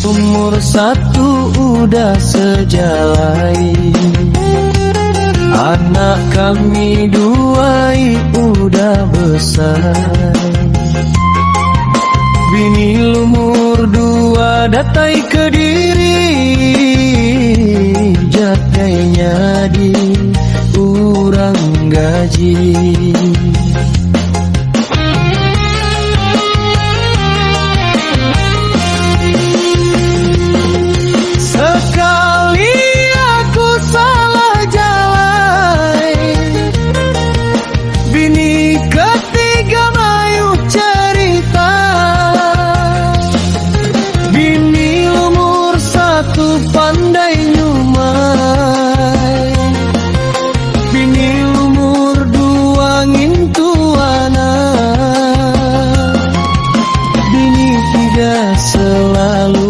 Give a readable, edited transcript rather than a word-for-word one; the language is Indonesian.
Umur satu udah sejalai, anak kami dua udah besar. Bini lumur dua datai Kediri, jatainya di urang gaji. Sekali aku salah jalan, bini ketiga mayu cerita. Bini umur satu pandai nyumai, bini umur dua ngintu anak, bini tiga selalu